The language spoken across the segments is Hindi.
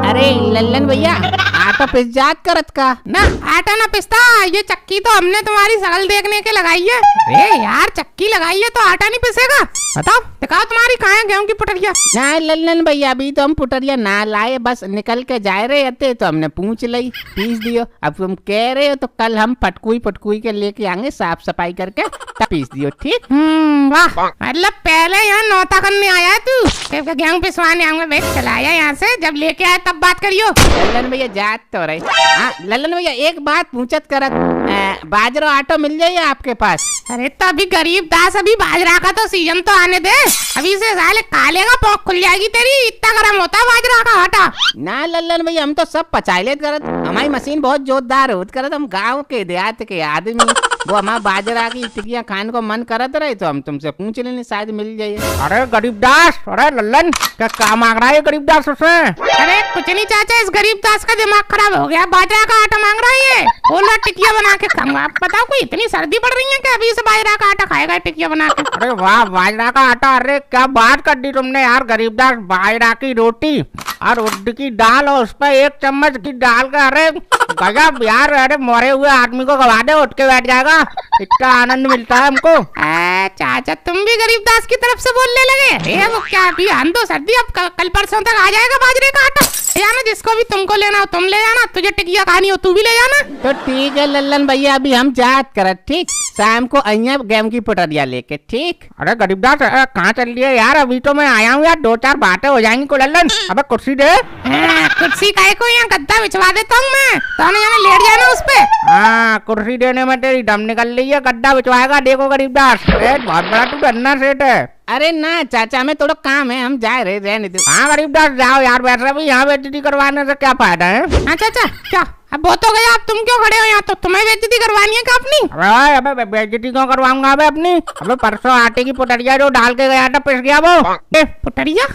अरे लल्लन भैया आटा पिस जात करत का ना आटा ना पिसता, ये चक्की तो हमने तुम्हारी शकल देखने के लगाई है। अरे यार चक्की लगाई है तो आटा नहीं पिसेगा? बताओ दिखाओ तुम्हारी कहाँ है गेहूं की पुटरिया। ना लल्लन भैया अभी तो हम पुटरिया ना लाए, बस निकल के जा रहे थे तो हमने पूछ ली, पीस दियो। अब तुम कह रहे हो तो कल हम पटकुई के लेके आएंगे, साफ सफाई करके तब पीस दियो, ठीक? वाह, मतलब पहले यहाँ नौता करने आया तू, फिर गेहूं पिसवाने आऊंगा। बैठ चलाया यहाँ से, जब लेके आया तब बात करियो। लल्लन भैया जात तो रहे। हाँ लल्लन भैया एक बात पूछत करत, बाजरा आटो मिल जाए आपके पास? अरे तो अभी गरीब दास, अभी बाजरा का तो सीजन तो आने दे, अभी से साले काले का पोंख खुल जाएगी तेरी, इतना गर्म होता है बाजरा का आटा। ना लल्लन भैया हम तो सब पचाइलेत करत, हमारी मशीन बहुत जोरदार होत करत, हम गाँव के देहात के आदमी, वो हमारा बाजरा की टिकिया खाने को मन करत रहे तो हम तुमसे पूछ लेने, शायद मिल जाए। अरे गरीब दास, अरे लल्लन क्या काम मांग रहा है गरीब दास उसमें? अरे कुछ नहीं चाचा, इस गरीब दास का दिमाग खराब हो गया, बाजरा का आटा मांग रहा है ये, बोला टिकिया बना के खाऊंगा। आप बताओ कोई इतनी सर्दी पड़ रही है कि अभी से बाजरा का आटा खाएगा टिकिया बना के? अरे वाह बाजरा का आटा, अरे क्या बात कर दी तुमने यार गरीब दास। बाजरा की रोटी और उड़द की दाल और उस पर 1 चम्मच की डाल का, अरे गजब यार। अरे मरे हुए आदमी को खवा दे, उठ के बैठ जाएगा, इतना आनंद मिलता है हमको। चाचा तुम भी गरीब दास की तरफ से बोलने लगे? अरे वो क्या अभी हम तो सर्दी, अब कल परसों तक आ जाएगा बाजरे का आटा। जाना जिसको भी तुमको लेना हो तुम ले जाना, तुझे टिकिया खानी हो तू भी ले जाना। तो ठीक है लल्लन भैया, अभी हम जात करत, ठीक? शाम को अइया गेहूं की पुटरिया लेके, ठीक? अरे गरीब दास कहाँ चल रही है यार? अभी तो मैं आया हूँ यार, 2-4 बातें हो जाएंगी को लल्लन। अबे कुर्सी दे। कुर्सी काहे को, यहाँ गद्दा बिछवा देता हूँ मैं, तो लेट जाना उस पे। हाँ कुर्सी देने में तेरी दम निकल रही है, गद्दा बिछवाएगा देखो गरीब दास। बहुत बड़ा तू धन्ना सेठ है। अरे ना चाचा में थोड़ा काम है, हम जा रहे रहने दो। हाँ गरीब दास जाओ यार, बैठ रहे यहाँ बेइज्जती करवाने से क्या फायदा है? हाँ चाचा क्या अब बहुत हो गया, अब तुम क्यों खड़े हो यहाँ? तो तुम्हें बेइज्जती करवानी है क्या अपनी? अरे अबे बेइज्जती क्यों करवाऊंगा अबे अपनी? अबे परसों आटे की पुटरिया जो डाल के गया था पिस गया वो। पुटरिया?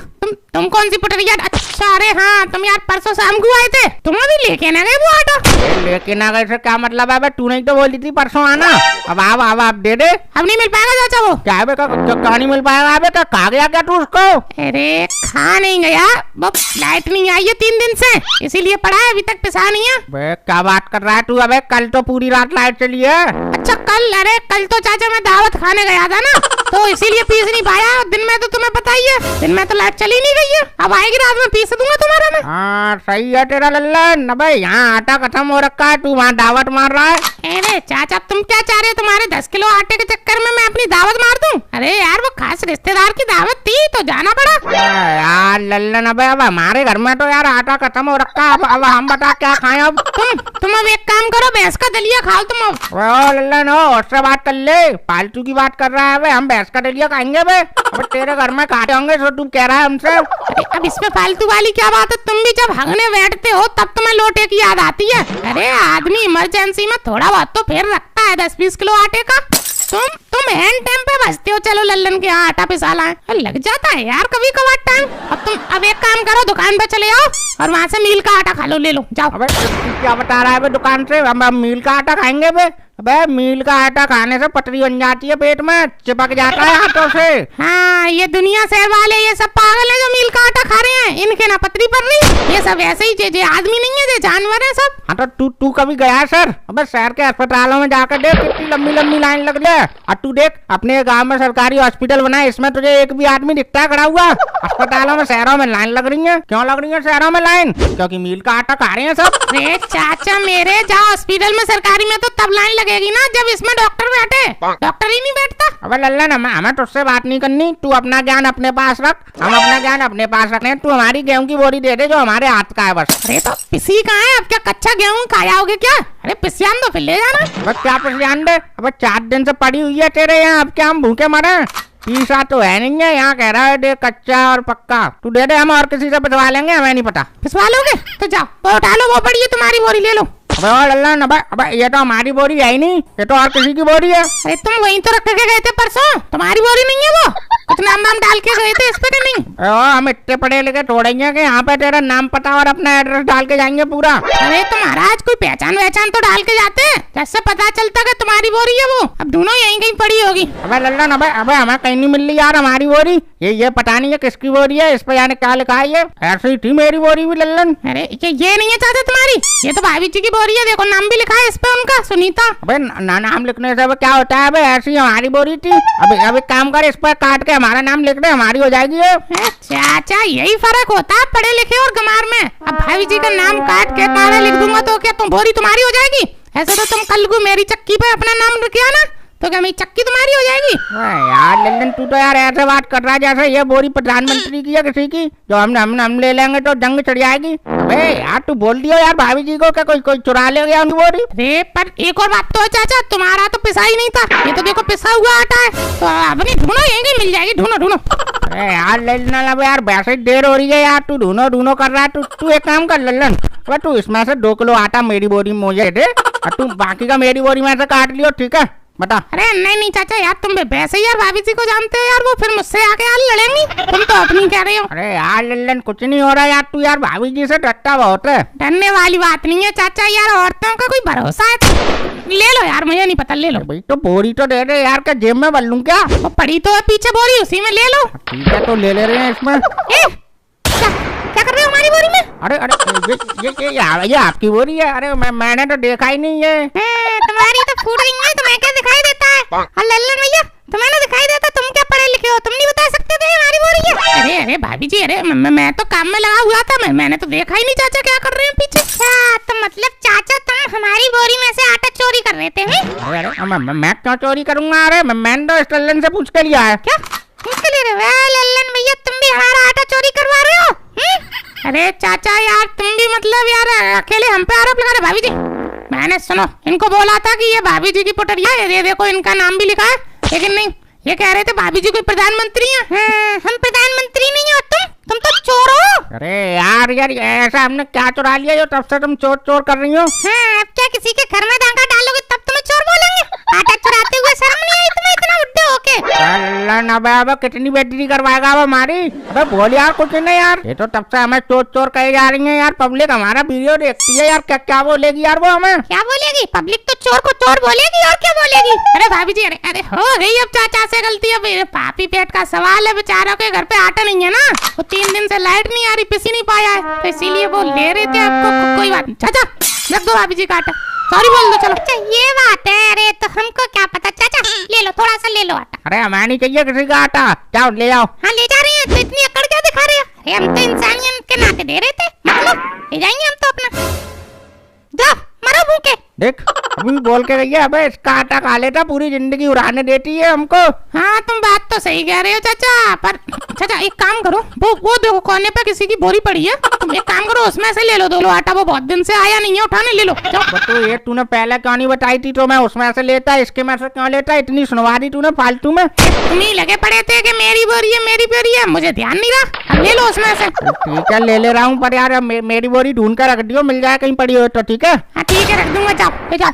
तुम कौन सी पुटरिया? अच्छा अरे हाँ तुम यार परसों शाम को आए थे, तुम अभी लेके ना गए वो आटा? लेके ना गए से क्या मतलब है? तू नहीं तो बोली थी परसों आना। अब आप दे दे। अब नहीं मिल पाएगा चाचा वो? क्या कहा नहीं मिल पाएगा? अबे खा गया क्या तू उसको? अरे खा नहीं गया, वो लाइट नहीं आई है 3 दिन से, इसीलिए पड़ा है, अभी तक पिसा नहीं है। क्या बात कर रहा है तू? अबे कल तो पूरी रात लाइट चली है। अच्छा कल? अरे कल तो चाचा मैं दावत खाने गया था ना, तो इसीलिए पीस नहीं पाया। दिन में तो तुम्हें पता ही है, दिन में तो लाइट चली नहीं गई है, अब आएगी रात में पीस दूंगा तुम्हारा मैं। हाँ सही है तेरा लल्लन। अबे यहाँ आटा खत्म हो रखा है, तू वहाँ दावत मार रहा है। अरे चाचा तुम क्या चाह रहे हो, तुम्हारे 10 किलो आटे के चक्कर में मैं अपनी दावत मार दूं? अरे यार वो खास रिश्तेदार की दावत थी तो जाना पड़ा। यार लल्लन अबे अब हमारे घर में तो यार आटा खत्म हो रखा है, अब हम बता क्या खाएं अब? तुम अब एक काम करो, भैंस का दलिया खाओ तुम अब। ओ लल्लन हो, उससे बात कर ले, फालतू की बात कर रहा है। हम भैंस का दलिया खाएंगे बे? अब तेरे घर में खाते होंगे तो तू कह रहा है हमसे। अब इसमें फालतू वाली क्या बात है? तुम भी जब हगने बैठते हो तब तुम्हें लोटे की याद आती है। अरे आदमी इमरजेंसी में थोड़ा बहुत तो फेर रखता है 10-20 किलो आटे का। तुम हैंड टाइम पे बचते हो, चलो लल्लन के यहाँ आटा पिसा लाएं, लग जाता है यार कभी कभार टाइम। अब एक काम करो, दुकान पे चले आओ और वहाँ से मील का आटा खा लो, ले लो जाओ। अबे क्या बता रहा है दुकान से? हम मील का आटा खाएंगे बे? अबे मील का आटा खाने से पटरी बन जाती है, पेट में चिपक जाता है हाथों से। हाँ ये दुनिया शहर वाले ये सब पागल है जो मील का आटा खा रहे हैं, इनके ना पटरी पड़ रही, ये सब ऐसे ही जे आदमी नहीं है, जे जानवर है सब। हाँ तो तू कभी गया सर? अबे शहर के अस्पतालों में जाकर देख कितनी लंबी लाइन लग रही है। और तू देख अपने गांव में सरकारी हॉस्पिटल बना है, इसमें तुझे एक भी आदमी दिखता है खड़ा हुआ? अस्पतालों में शहरों में लाइन लग रही है। क्यों लग रही है शहरों में लाइन? क्योंकि मील का आटा खा रहे हैं सब। अरे चाचा मेरे, जाओ हॉस्पिटल में सरकारी में तो तब लाइन लगेगी ना जब इसमें डॉक्टर बैठे, डॉक्टर ही नहीं बैठता। अबे लल्लन हमें तुझसे बात नहीं करनी, तू अपना ज्ञान अपने पास रख, हम अपना ज्ञान अपने पास रखते हैं। तू हमारी गेहूं की बोरी दे दे जो हमारे हाथ का है बस। अरे तो पिसी कहाँ है? अब क्या कच्चा गेहूं खाओगे क्या? अरे पिसियान दो फिर ले जाना। बस क्या पिसियान दे? अब 4 दिन से पड़ी हुई है तेरे यहाँ, अब क्या हम भूखे मरे? पीसा तो है नहीं है, यहाँ कह रहा है दे कच्चा और पक्का। तू दे दे, हम और किसी से पिसवा लेंगे, हमें नहीं पता। पिसवा लोगे तो जाओ वो उठा लो, वो पड़ी है तुम्हारी बोरी, ले लो। अबे ओ लल्लन, अबे ये तो हमारी बोरी है ही नहीं, ये तो और किसी की बोरी है। अरे तुम वहीं तो रख के गए थे परसों, तुम्हारी बोरी नहीं है वो? कुछ नाम वाम डाल के गए थे इस पे कि नहीं? ओ हम इतने पढ़े लिखे छोड़ेंगे कि यहाँ पे तेरा नाम पता और अपना एड्रेस डाल के जाएंगे पूरा। अरे तो महाराज कोई पहचान वहचान तो डाल के जाते हैं, जैसे पता चलता कि तुम्हारी बोरी है वो। अब दोनों यहीं कहीं पड़ी होगी। अबे लल्लन, अबे हमें कहीं नहीं मिल रही यार हमारी बोरी। ये पता नहीं है किसकी बोरी है, इस पे यानी क्या लिखा है। ये ऐसी ही थी मेरी बोरी भी लल्लन। अरे ये नहीं है चाचा तुम्हारी, ये तो भाभी जी की बोरी है, देखो नाम भी लिखा है इस पे उनका, सुनीता। अबे नाम लिखने से अब क्या होता है? अबे ऐसी हमारी बोरी थी। अब एक काम कर, इस पर काट के हमारा नाम लिख दे, हमारी हो जाएगी ये। चाचा यही फर्क होता है पढ़े लिखे और गमार में। अब भाभी जी का नाम काट के काला लिख दूंगा तो क्या तुम बोरी तुम्हारी हो जाएगी? ऐसे तो तुम कल को मेरी चक्की पे अपना नाम लिख आना तो क्या मेरी चक्की तुम्हारी हो जाएगी? यार लल्लन तू तो यार ऐसे बात कर रहा है जैसे ये बोरी प्रधानमंत्री की है किसी की, जो हम ले लेंगे तो जंग चढ़ जाएगी। अबे यार तू बोल दियो यार भाभी जी को क्या कोई चुरा ले गया उनकी बोरी। अरे पर एक और बात तो है चाचा, तुम्हारा तो पिसा ही नहीं था, ये तो देखो पिसा हुआ आटा है। तो अपनी ढूंढो, यहीं मिल जाएगी, ढूंढो। अरे यार लल्लन, अब यार वैसे ही देर हो रही है यार, तू ढूंढो कर रहा है। तू एक काम कर लल्लन, अब तू इसमें से 2 किलो आटा मेरी बोरी में मुझे दे और तू बाकी का मेरी बोरी में से काट लियो, ठीक है? बता। अरे नहीं चाचा यार, तुम वैसे यार भाभी जी को जानते हो यार, वो फिर मुझसे आके यार लड़ेंगी, तुम तो अपनी कह रहे हो। अरे यार लल्लन कुछ नहीं हो रहा यार, तू यार भाभी जी से डरता बहुत है। डरने वाली बात नहीं है चाचा, यार औरतों का कोई भरोसा है? ले लो यार, मुझे नहीं पता, ले लो भाई। तो बोरी तो दे दे यार, क्या जेब में भर लूं क्या? वो पड़ी तो है पीछे बोरी, उसी में ले लो। ठीक है तो ले रहे हैं इसमें। क्या कर रहे हो हमारी बोरी में? अरे ये आपकी बोरी है? अरे मैंने तो देखा ही नहीं है। तुम्हारी तो फूट गई है, तुम्हें क्या दिखाई देता है? लल्लन भैया तुम्हें ना दिखाई देता, तुम क्या पढ़े लिखे हो, तुम नहीं बता सकते थे हमारी बोरी है? अरे भाभी जी, अरे मैं तो काम में लगा हुआ था, मैंने तो देखा ही नहीं चाचा क्या कर रहे हैं पीछे। तो मतलब चाचा तुम हमारी बोरी में से आटा चोरी कर रहे थे? अरे मैं क्यों चोरी करूंगा? अरे मैंने तो इस लल्लन से पूछ के लिया है। क्या पूछ के ले रहे हो? लल्लन भैया तुम भी हमारा आटा चोरी करवा रहे हो? अरे चाचा यार तुम भी मतलब यार अकेले हम पे आरोप लगा रहे। भाभी जी मैंने सुनो इनको बोला था कि ये भाभी जी की पुटरिया है, ये देखो इनका नाम भी लिखा है, लेकिन नहीं, ये कह रहे थे भाभी जी कोई प्रधानमंत्री है। हम प्रधानमंत्री नहीं हो, तुम तो चोर हो। अरे यार ऐसा हमने क्या चुरा लिया जो तब से तुम चोर कर रही हो? अब क्या किसी के घर में डांगा डालोगे तब तुम्हें चोर बोलेंगे? आटा चुराते हुए शर्म नहीं आई तुम्हें इतना बुड्ढे होके? अबे कितनी बेइज्जती करवाएगा अब हमारी? अबे बोल यार कुछ नहीं यार, ये तो तब से हमें चोर कहे जा रही है यार, पब्लिक हमारा वीडियो देखती है यार, क्या बोलेगी यार वो हमें? क्या बोलेगी? पब्लिक तो चोर को चोर बोलेगी और क्या बोलेगी? अरे भाभी जी, अरे हो गई अब चाचा से गलती, अब पापी पेट का सवाल है, बेचारों के घर पे आटा नहीं है ना, वो 3 दिन से लाइट नहीं आ रही, पिसी नहीं पाया है, तो इसीलिए वो ले रहे थे आपको। कोई बात नहीं चाचा, रख दो भाभी जी का आटा, सॉरी बोल दो चलो। अच्छा ये बात है, अरे तो हमको क्या पता चाचा, ले लो थोड़ा सा ले लो आटा। अरे हमें नहीं चाहिए किसी का आटा, जाओ ले आओ। हाँ ले जा रहे हैं, तो इतनी अकड़ क्या दिखा रहे हो? अरे हम तो इंसानियत के नाते दे रहे थे, मतलब ले जाएंगे हम तो अपना, जाओ मरो भूखे। देख अभी बोल के गई है, अबे इसका आटा खा लेता पूरी जिंदगी उड़ाने देती है हमको। हाँ तुम बात तो सही कह रहे हो चाचा, पर चाचा एक काम करो, वो देखो कोने पे किसी की बोरी पड़ी है, तुम एक काम करो उसमें से ले लो 2 किलो आटा, वो बहुत दिन से आया नहीं है, उठाने ले लो जाओ। तो ये तूने पहले क्यों नहीं बताई थी? तो मैं उसमें से लेता, इसके में से क्यों लेता? इतनी सुनवा दी तूने फालतू में। तुम ही लगे पड़े थे कि मेरी बोरी है, मुझे ध्यान नहीं रहा, ले लो उसमें से। ठीक है ले रहा हूँ, पर यार मेरी बोरी ढूंढ कर रख दियो, मिल जाए कहीं पड़ी हो तो। ठीक है हाँ ठीक है रख दूंगा, जाओ ले जाओ।